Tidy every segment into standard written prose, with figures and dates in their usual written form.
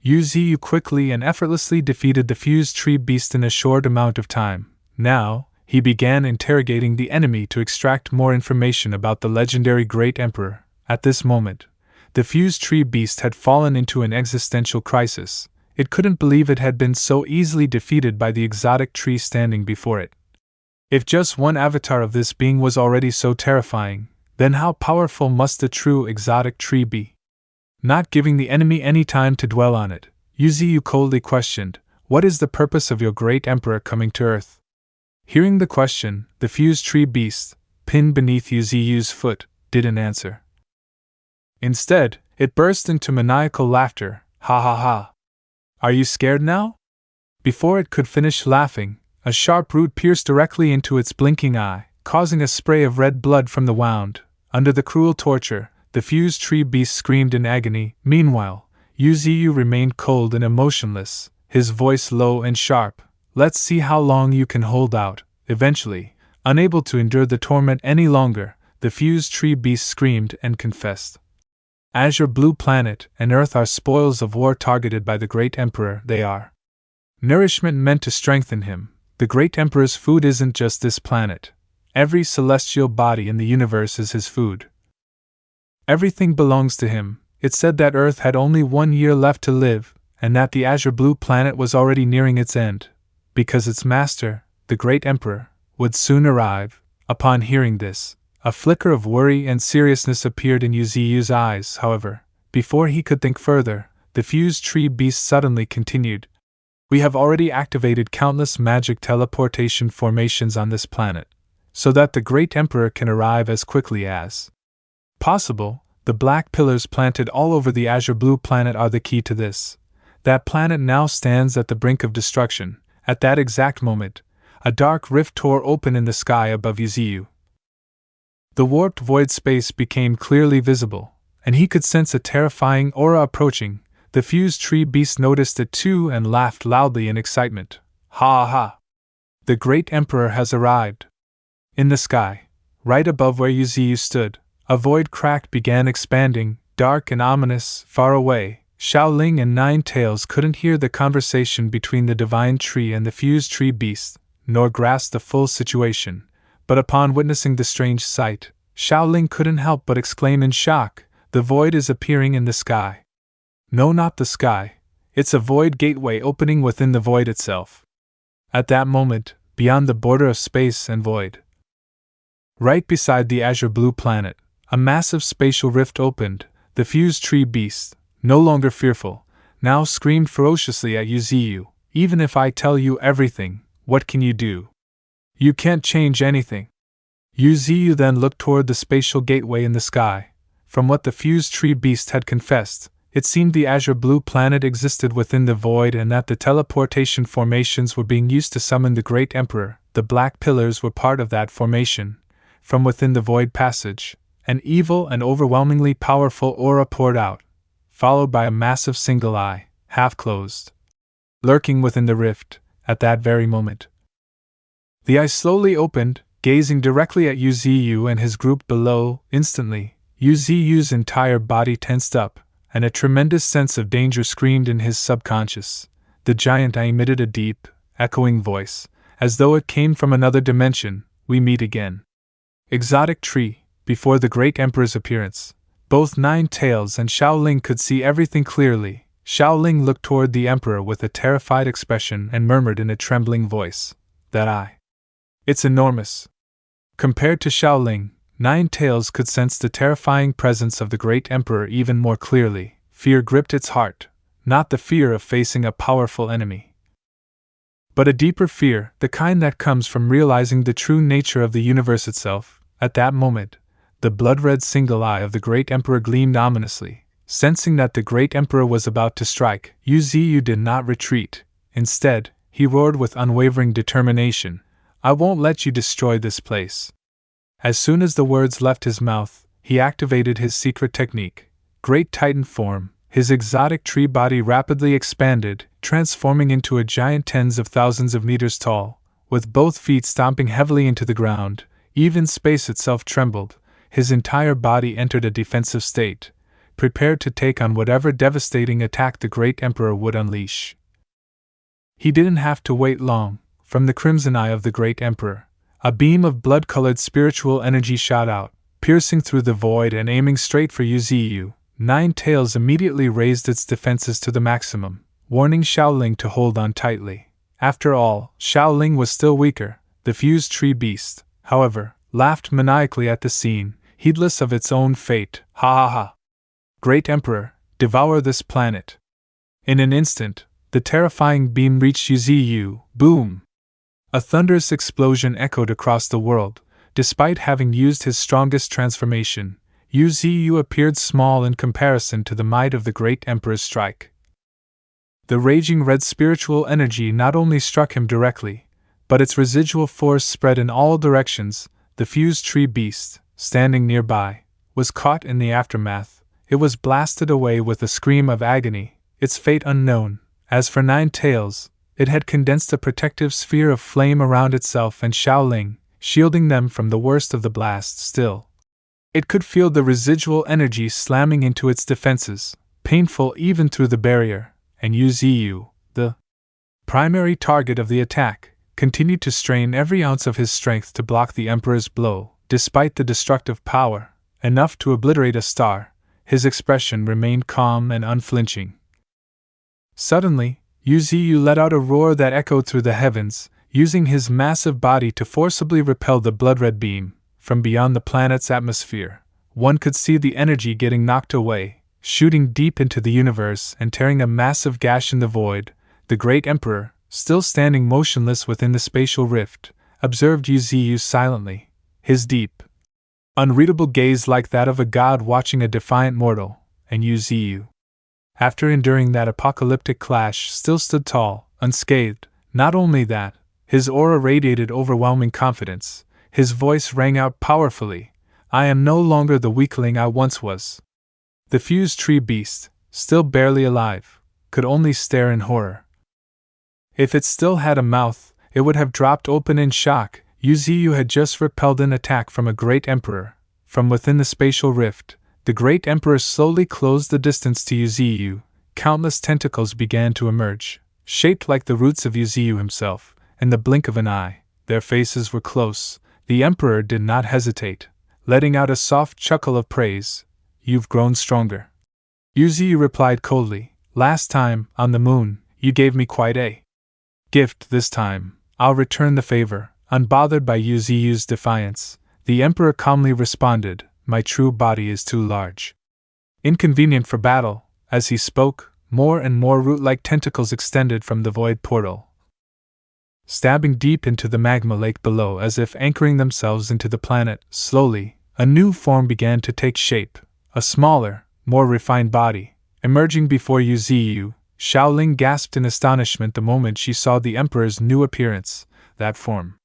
Yu Ziyu quickly and effortlessly defeated the fused tree beast in a short amount of time. Now, he began interrogating the enemy to extract more information about the legendary Great Emperor. At this moment, the fused tree beast had fallen into an existential crisis. It couldn't believe it had been so easily defeated by the exotic tree standing before it. If just one avatar of this being was already so terrifying, then how powerful must the true exotic tree be? Not giving the enemy any time to dwell on it, Yu Ziyu coldly questioned, "What is the purpose of your great emperor coming to Earth?" Hearing the question, the fused tree beast, pinned beneath Yu Ziyu's foot, didn't answer. Instead, it burst into maniacal laughter. Ha ha ha! Are you scared now? Before it could finish laughing, a sharp root pierced directly into its blinking eye, causing a spray of red blood from the wound. Under the cruel torture, the fused tree beast screamed in agony. Meanwhile, Yu Ziyu remained cold and emotionless, his voice low and sharp. "Let's see how long you can hold out." Eventually, unable to endure the torment any longer, the fused tree beast screamed and confessed. "Azure Blue Planet and Earth are spoils of war targeted by the Great Emperor. They are nourishment meant to strengthen him. The Great Emperor's food isn't just this planet. Every celestial body in the universe is his food. Everything belongs to him." It said that Earth had only 1 year left to live, and that the Azure Blue Planet was already nearing its end, because its master, the Great Emperor, would soon arrive. Upon hearing this, a flicker of worry and seriousness appeared in Yu Ziyu's eyes. However, before he could think further, the fused tree beast suddenly continued, "We have already activated countless magic teleportation formations on this planet, so that the Great Emperor can arrive as quickly as possible. The black pillars planted all over the Azure Blue Planet are the key to this. That planet now stands at the brink of destruction." At that exact moment, a dark rift tore open in the sky above Yu Ziyu. The warped void space became clearly visible, and he could sense a terrifying aura approaching. The fused tree beast noticed it too and laughed loudly in excitement. "Ha ha! The Great Emperor has arrived." In the sky, right above where Yu Ziyu stood, a void crack began expanding, dark and ominous. Far away, Xiaoling and Nine Tails couldn't hear the conversation between the divine tree and the fused tree beast, nor grasp the full situation, but upon witnessing the strange sight, Xiaoling couldn't help but exclaim in shock, "The void is appearing in the sky." No, not the sky. It's a void gateway opening within the void itself. At that moment, beyond the border of space and void, right beside the Azure Blue Planet, a massive spatial rift opened. The fused tree beast, no longer fearful, now screamed ferociously at Yu Ziyu, "Even if I tell you everything, what can you do? You can't change anything." Yu Ziyu then looked toward the spatial gateway in the sky. From what the fused tree beast had confessed, it seemed the Azure Blue Planet existed within the void and that the teleportation formations were being used to summon the Great Emperor. The black pillars were part of that formation. From within the void passage, an evil and overwhelmingly powerful aura poured out, followed by a massive single eye, half closed, lurking within the rift. At that very moment, the eye slowly opened, gazing directly at Yu Ziyu and his group below. Instantly, Yu Ziyu's entire body tensed up, and a tremendous sense of danger screamed in his subconscious. The giant eye emitted a deep, echoing voice, as though it came from another dimension. "We meet again." Exotic tree. Before the Great Emperor's appearance, both Nine Tails and Xiaoling could see everything clearly. Xiaoling looked toward the Emperor with a terrified expression and murmured in a trembling voice, "That eye. It's enormous." Compared to Xiaoling, Nine Tails could sense the terrifying presence of the Great Emperor even more clearly. Fear gripped its heart, not the fear of facing a powerful enemy, but a deeper fear, the kind that comes from realizing the true nature of the universe itself. At that moment, the blood-red single eye of the Great Emperor gleamed ominously. Sensing that the Great Emperor was about to strike, Yu Ziyu did not retreat. Instead, he roared with unwavering determination, "I won't let you destroy this place." As soon as the words left his mouth, he activated his secret technique, Great Titan Form. His exotic tree body rapidly expanded, transforming into a giant tens of thousands of meters tall, with both feet stomping heavily into the ground. Even space itself trembled. His entire body entered a defensive state. prepared to take on whatever devastating attack the great emperor would unleash. He didn't have to wait long. From the crimson eye of the great emperor, a beam of blood-colored spiritual energy shot out, piercing through the void and aiming straight for Yuziyu. Nine Tails immediately raised its defenses to the maximum, warning Xiaoling to hold on tightly. After all, Xiaoling was still weaker. The fused tree beast, however, laughed maniacally at the scene, heedless of its own fate. Ha ha ha! Great Emperor, devour this planet! In an instant, the terrifying beam reached Yuziyu. Boom! A thunderous explosion echoed across the world. Despite having used his strongest transformation, Yuziyu appeared small in comparison to the might of the great Emperor's strike. The raging red spiritual energy not only struck him directly, but its residual force spread in all directions. The fused tree beast, standing nearby, was caught in the aftermath. It was blasted away with a scream of agony, its fate unknown. As for Nine Tails, it had condensed a protective sphere of flame around itself and Xiaoling, shielding them from the worst of the blast. Still, it could feel the residual energy slamming into its defenses, painful even through the barrier, and Yuziyu, the primary target of the attack, continued to strain every ounce of his strength to block the Emperor's blow. Despite the destructive power, enough to obliterate a star, his expression remained calm and unflinching. Suddenly, Yuziyu let out a roar that echoed through the heavens, using his massive body to forcibly repel the blood-red beam. From beyond the planet's atmosphere, one could see the energy getting knocked away, shooting deep into the universe and tearing a massive gash in the void. The great Emperor, still standing motionless within the spatial rift, observed Yuziyu silently, his deep, unreadable gaze like that of a god watching a defiant mortal, and Yuziyu, after enduring that apocalyptic clash, still stood tall, unscathed. Not only that, his aura radiated overwhelming confidence. His voice rang out powerfully. I am no longer the weakling I once was. The fused tree beast, still barely alive, could only stare in horror. If it still had a mouth, it would have dropped open in shock. Yuziyu had just repelled an attack from a great emperor. From within the spatial rift, the great emperor slowly closed the distance to Yuziyu. Countless tentacles began to emerge, shaped like the roots of Yuziyu himself. In the blink of an eye, their faces were close. The emperor did not hesitate, letting out a soft chuckle of praise. You've grown stronger. Yuziyu replied coldly. Last time, on the moon, you gave me quite a gift. This time, I'll return the favor. Unbothered by Yuziyu's defiance, the emperor calmly responded, my true body is too large. Inconvenient for battle. As he spoke, more and more root-like tentacles extended from the void portal, stabbing deep into the magma lake below as if anchoring themselves into the planet. Slowly, a new form began to take shape, a smaller, more refined body, emerging before Yuziyu. Xiaoling gasped in astonishment the moment she saw the emperor's new appearance. That form.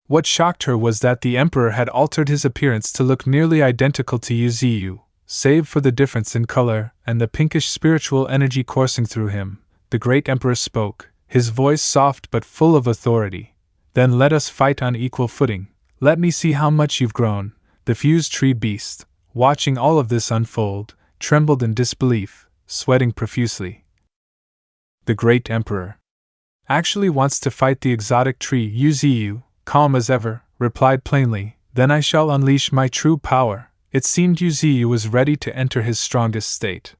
What shocked her was that the emperor had altered his appearance to look nearly identical to Yuziyu, save for the difference in color and the pinkish spiritual energy coursing through him. The great emperor spoke, his voice soft but full of authority. Then let us fight on equal footing. Let me see how much you've grown. The fused tree beast, watching all of this unfold, trembled in disbelief, sweating profusely. The great emperor actually wants to fight the exotic tree. Yuziyu, calm as ever, replied plainly, then I shall unleash my true power. It seemed Yuziyu was ready to enter his strongest state.